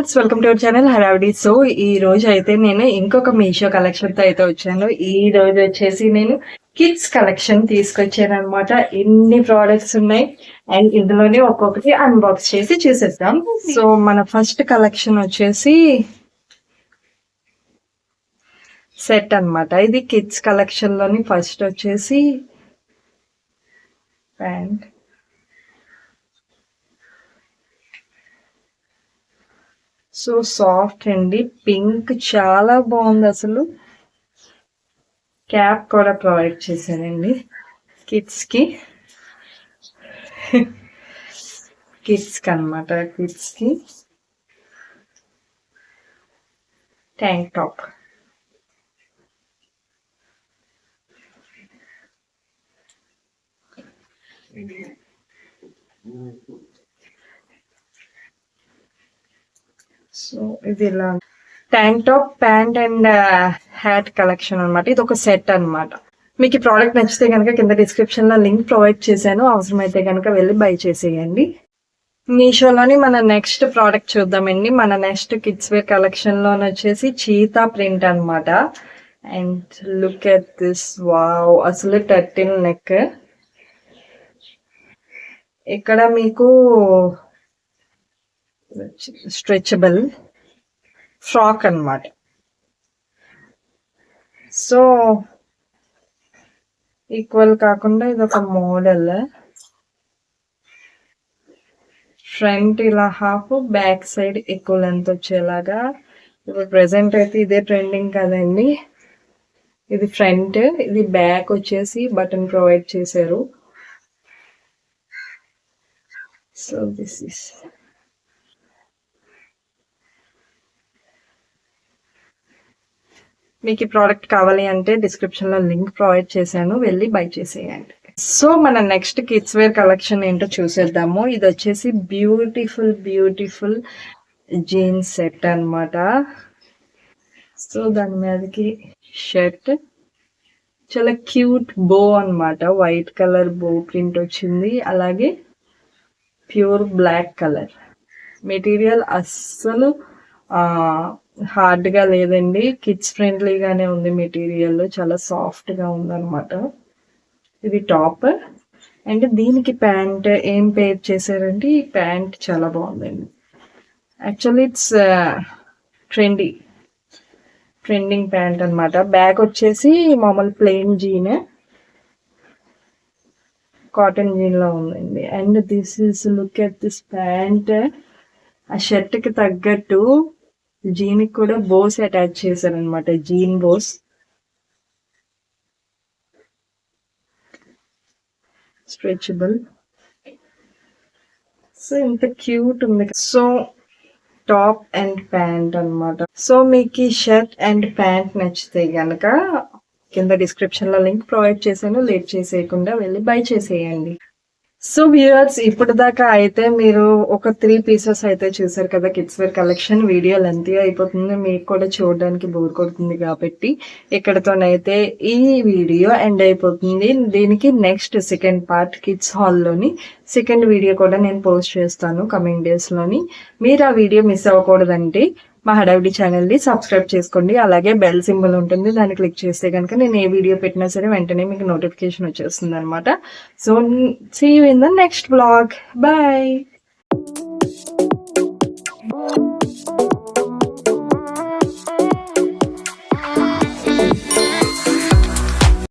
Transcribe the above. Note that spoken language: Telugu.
Viewers, welcome to our channel హడావిడి. సో ఈ రోజు అయితే నేను ఇంకొక మీషో కలెక్షన్ తో అయితే వచ్చాను. ఈ రోజు వచ్చేసి నేను కిడ్స్ కలెక్షన్ తీసుకొచ్చాను అనమాట. ఎన్ని ప్రోడక్ట్స్ ఉన్నాయి అండ్ ఇందులోనే ఒక్కొక్కటి అన్బాక్స్ చేసి చూసేద్దాం. సో మన ఫస్ట్ కలెక్షన్ వచ్చేసి సెట్ అన్నమాట. ఇది కిడ్స్ కలెక్షన్ లోని ఫస్ట్ వచ్చేసి ప్యాంట్. సో సాఫ్ట్ అండి, పింక్ చాలా బాగుంది. అసలు క్యాప్ కూడా ప్రొవైడ్ చేశానండి కిడ్స్ కి అనమాట. కిడ్స్ కి ట్యాంక్ టాప్. సో ఇది ఇలా tank top, pant and hat collection అనమాట. ఇది ఒక సెట్ అనమాట. మీకు ఈ ప్రోడక్ట్ నచ్చితే కనుక కింద డిస్క్రిప్షన్ లో లింక్ ప్రొవైడ్ చేశాను, అవసరమైతే కనుక వెళ్ళి బై చేసేయండి. మీషోలోని మన నెక్స్ట్ ప్రోడక్ట్ చూద్దామండి. మన నెక్స్ట్ కిడ్స్ వేర్ కలెక్షన్ లో వచ్చేసి చీతా ప్రింట్ అనమాట. And look at this, wow, అసలు టర్టిల్ నెక్. ఇక్కడ మీకు స్ట్రెచబుల్ ఫ్రాక్ అన్నమాట. సో ఈక్వల్ కాకుండా ఇది ఒక మోడల్. ఫ్రంట్ ఇలా హాఫ్, బ్యాక్ సైడ్ ఎక్కువ లెంత్ వచ్చేలాగా. ఇప్పుడు ప్రెసెంట్ అయితే ఇదే ట్రెండింగ్ కదండి. ఇది ఫ్రంట్, ఇది బ్యాక్ వచ్చేసి బటన్ ప్రొవైడ్ చేశారు. సో దిస్ ఇస్ మీకు ఈ ప్రోడక్ట్ కావాలి అంటే డిస్క్రిప్షన్ లో లింక్ ప్రొవైడ్ చేశాను, వెళ్ళి బై చేసేయండి. సో మన నెక్స్ట్ కిడ్స్ వేర్ కలెక్షన్ ఏంటో చూసేద్దాము. ఇది వచ్చేసి బ్యూటిఫుల్ జీన్స్ సెట్ అన్నమాట. సో దాని మీదకి షర్ట్, చాలా క్యూట్ బో అన్నమాట. వైట్ కలర్ బో ప్రింట్ వచ్చింది. అలాగే ప్యూర్ బ్లాక్ కలర్. మెటీరియల్ అస్సలు హార్డ్ గా లేదండి, కిడ్స్ ఫ్రెండ్లీగానే ఉంది. మెటీరియల్ చాలా సాఫ్ట్ గా ఉందన్నమాట. ఇది టాప్ అండ్ దీనికి ప్యాంట్ ఏం పేర్ చేశారంటే ఈ ప్యాంట్ చాలా బాగుందండి. యాక్చువల్లీ ఇట్స్ ట్రెండింగ్ ప్యాంట్ అన్నమాట. బ్యాక్ వచ్చేసి మామూలు ప్లెయిన్ జీన్, కాటన్ జీన్ లో ఉందండి. And this is, look at this pant. ఆ షర్ట్ కి తగ్గట్టు జీన్ కూడా బోస్ అటాచ్ చేశారనమాట, జీన్ బోస్. స్ట్రెచబుల్. సో ఇంత క్యూట్ ఉంది. సో టాప్ అండ్ ప్యాంట్ అన్నమాట. సో మీకు ఈ షర్ట్ అండ్ ప్యాంట్ నచ్చితే గనక కింద డిస్క్రిప్షన్ లో లింక్ ప్రొవైడ్ చేశాను, లేట్ చేసేయకుండా వెళ్ళి బై చేసేయండి. సో వ్యూవర్స్, ఇప్పుడు దాకా అయితే మీరు ఒక 3 పీసెస్ అయితే చూసారు కదా kids wear collection. Video lengthy అయిపోతుంది, మీకు కూడా చూడడానికి బోర్ కొడుతుంది కాబట్టి ఇక్కడతోనైతే ఈ వీడియో ఎండ్ అయిపోతుంది. దీనికి నెక్స్ట్ సెకండ్ పార్ట్ కిడ్స్ హాల్లోని సెకండ్ వీడియో కూడా నేను పోస్ట్ చేస్తాను కమింగ్ డేస్ లోని. మీరు ఆ వీడియో మిస్ అవ్వకూడదంటే మా హడావిడి ఛానల్ ని సబ్స్క్రైబ్ చేసుకోండి. అలాగే బెల్ సింబల్ ఉంటుంది, దాన్ని క్లిక్ చేస్తే కనుక నేను ఏ వీడియో పెట్టినా సరే వెంటనే మీకు నోటిఫికేషన్ వచ్చేస్తుంది అనమాట. So see you in the next vlog. Bye.